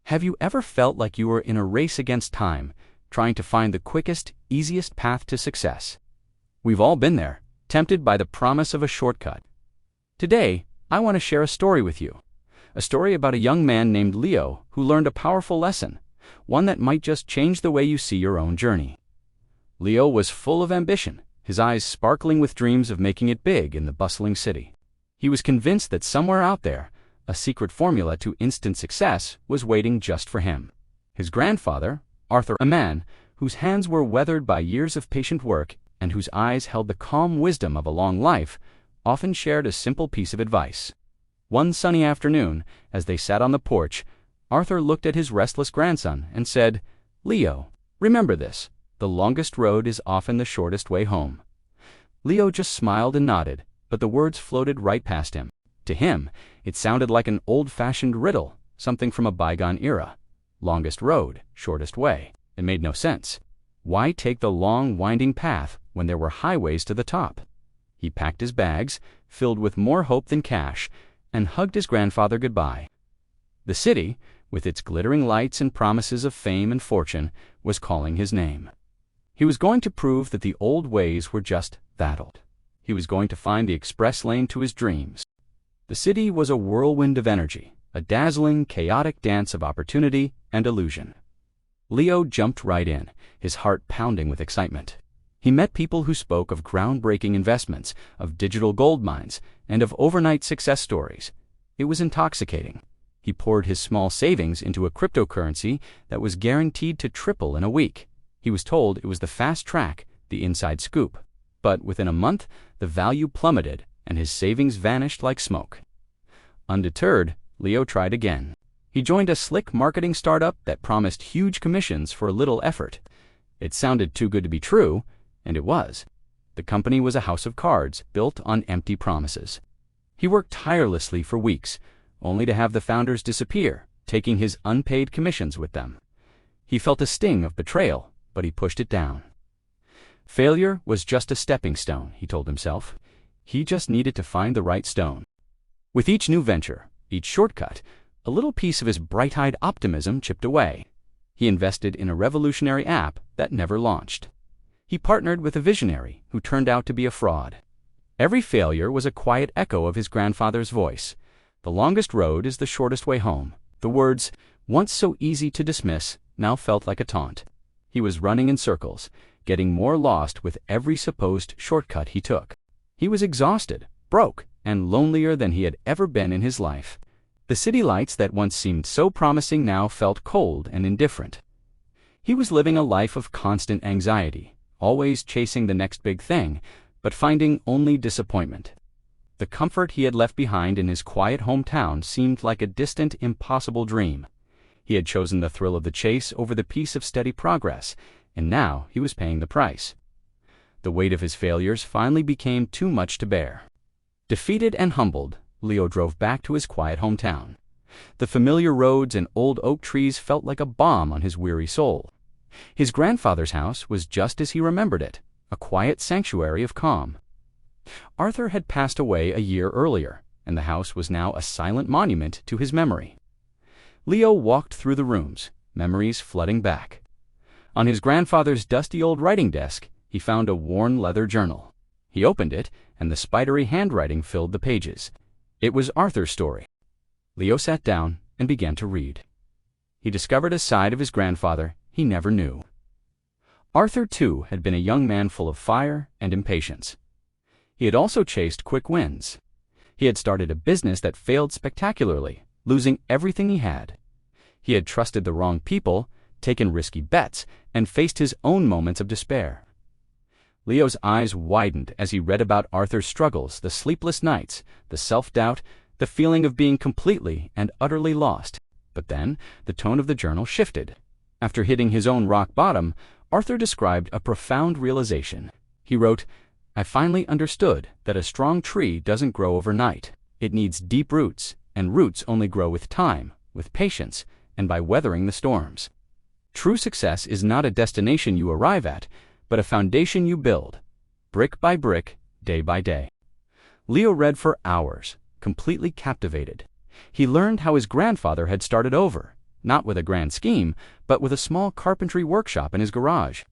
Have you ever felt like you were in a race against time, trying to find the quickest, easiest path to success? We've all been there, tempted by the promise of a shortcut. Today, I want to share a story with you. A story about a young man named Leo who learned a powerful lesson, one that might just change the way you see your own journey. Leo was full of ambition, his eyes sparkling with dreams of making it big in the bustling city. He was convinced that somewhere out there, a secret formula to instant success was waiting just for him. His grandfather, Arthur, a man whose hands were weathered by years of patient work and whose eyes held the calm wisdom of a long life, often shared a simple piece of advice. One sunny afternoon, as they sat on the porch, Arthur looked at his restless grandson and said, "Leo, remember this, the longest road is often the shortest way home." Leo just smiled and nodded, but the words floated right past him. To him, it sounded like an old-fashioned riddle, something from a bygone era. Longest road, shortest way. It made no sense. Why take the long, winding path when there were highways to the top? He packed his bags, filled with more hope than cash, and hugged his grandfather goodbye. The city, with its glittering lights and promises of fame and fortune, was calling his name. He was going to prove that the old ways were just that old. He was going to find the express lane to his dreams. The city was a whirlwind of energy, a dazzling, chaotic dance of opportunity and illusion. Leo jumped right in, his heart pounding with excitement. He met people who spoke of groundbreaking investments, of digital gold mines, and of overnight success stories. It was intoxicating. He poured his small savings into a cryptocurrency that was guaranteed to triple in a week. He was told it was the fast track, the inside scoop. But within a month, the value plummeted, and his savings vanished like smoke. Undeterred, Leo tried again. He joined a slick marketing startup that promised huge commissions for little effort. It sounded too good to be true, and it was. The company was a house of cards built on empty promises. He worked tirelessly for weeks, only to have the founders disappear, taking his unpaid commissions with them. He felt a sting of betrayal, but he pushed it down. Failure was just a stepping stone, he told himself. He just needed to find the right stone. With each new venture, each shortcut, a little piece of his bright-eyed optimism chipped away. He invested in a revolutionary app that never launched. He partnered with a visionary who turned out to be a fraud. Every failure was a quiet echo of his grandfather's voice. The longest road is the shortest way home. The words, once so easy to dismiss, now felt like a taunt. He was running in circles, getting more lost with every supposed shortcut he took. He was exhausted, broke, and lonelier than he had ever been in his life. The city lights that once seemed so promising now felt cold and indifferent. He was living a life of constant anxiety, always chasing the next big thing, but finding only disappointment. The comfort he had left behind in his quiet hometown seemed like a distant, impossible dream. He had chosen the thrill of the chase over the peace of steady progress, and now he was paying the price. The weight of his failures finally became too much to bear. Defeated and humbled, Leo drove back to his quiet hometown. The familiar roads and old oak trees felt like a balm on his weary soul. His grandfather's house was just as he remembered it, a quiet sanctuary of calm. Arthur had passed away a year earlier, and the house was now a silent monument to his memory. Leo walked through the rooms, memories flooding back. On his grandfather's dusty old writing desk, he found a worn leather journal. He opened it, and the spidery handwriting filled the pages. It was Arthur's story. Leo sat down and began to read. He discovered a side of his grandfather he never knew. Arthur, too, had been a young man full of fire and impatience. He had also chased quick wins. He had started a business that failed spectacularly, losing everything he had. He had trusted the wrong people, taken risky bets, and faced his own moments of despair. Leo's eyes widened as he read about Arthur's struggles, the sleepless nights, the self-doubt, the feeling of being completely and utterly lost. But then, the tone of the journal shifted. After hitting his own rock bottom, Arthur described a profound realization. He wrote, "I finally understood that a strong tree doesn't grow overnight. It needs deep roots, and roots only grow with time, with patience, and by weathering the storms. True success is not a destination you arrive at, but a foundation you build, brick by brick, day by day." Leo read for hours, completely captivated. He learned how his grandfather had started over, not with a grand scheme, but with a small carpentry workshop in his garage.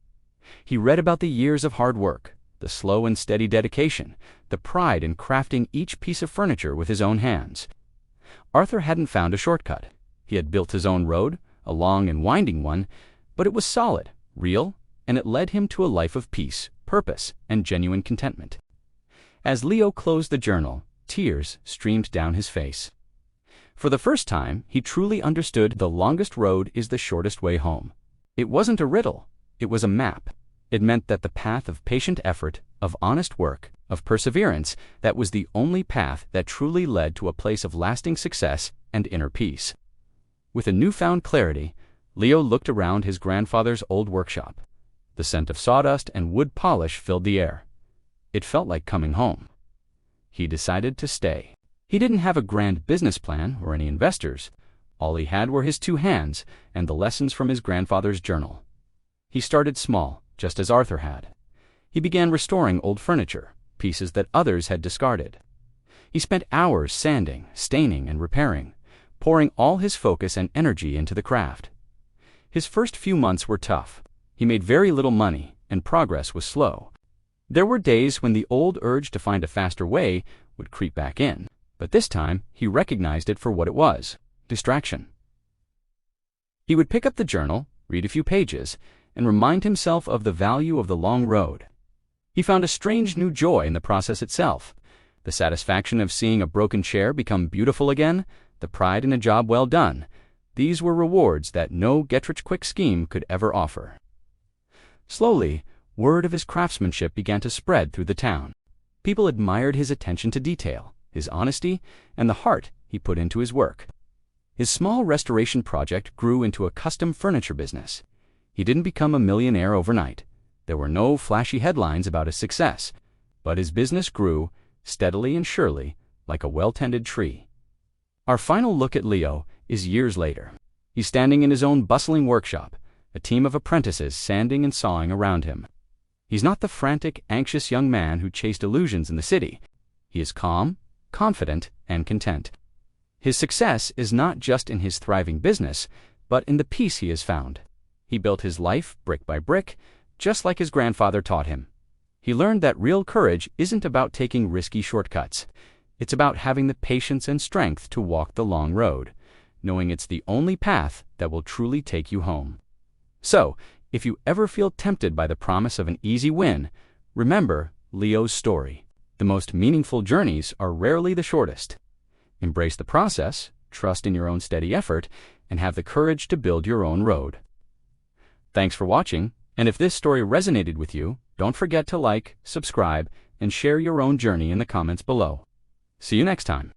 He read about the years of hard work, the slow and steady dedication, the pride in crafting each piece of furniture with his own hands. Arthur hadn't found a shortcut. He had built his own road, a long and winding one, but it was solid, real, and it led him to a life of peace, purpose, and genuine contentment. As Leo closed the journal, tears streamed down his face. For the first time, he truly understood the longest road is the shortest way home. It wasn't a riddle, it was a map. It meant that the path of patient effort, of honest work, of perseverance, that was the only path that truly led to a place of lasting success and inner peace. With a newfound clarity, Leo looked around his grandfather's old workshop. The scent of sawdust and wood polish filled the air. It felt like coming home. He decided to stay. He didn't have a grand business plan or any investors. All he had were his 2 hands and the lessons from his grandfather's journal. He started small, just as Arthur had. He began restoring old furniture, pieces that others had discarded. He spent hours sanding, staining, and repairing, pouring all his focus and energy into the craft. His first few months were tough. He made very little money, and progress was slow. There were days when the old urge to find a faster way would creep back in, but this time he recognized it for what it was: distraction. He would pick up the journal, read a few pages, and remind himself of the value of the long road. He found a strange new joy in the process itself: the satisfaction of seeing a broken chair become beautiful again, the pride in a job well done. These were rewards that no get-rich-quick scheme could ever offer. Slowly, word of his craftsmanship began to spread through the town. People admired his attention to detail, his honesty, and the heart he put into his work. His small restoration project grew into a custom furniture business. He didn't become a millionaire overnight. There were no flashy headlines about his success, but his business grew, steadily and surely, like a well-tended tree. Our final look at Leo is years later. He's standing in his own bustling workshop, a team of apprentices sanding and sawing around him. He's not the frantic, anxious young man who chased illusions in the city. He is calm, confident, and content. His success is not just in his thriving business, but in the peace he has found. He built his life brick by brick, just like his grandfather taught him. He learned that real courage isn't about taking risky shortcuts. It's about having the patience and strength to walk the long road, knowing it's the only path that will truly take you home. So, if you ever feel tempted by the promise of an easy win, remember Leo's story. The most meaningful journeys are rarely the shortest. Embrace the process, trust in your own steady effort, and have the courage to build your own road. Thanks for watching, and if this story resonated with you, don't forget to like, subscribe, and share your own journey in the comments below. See you next time.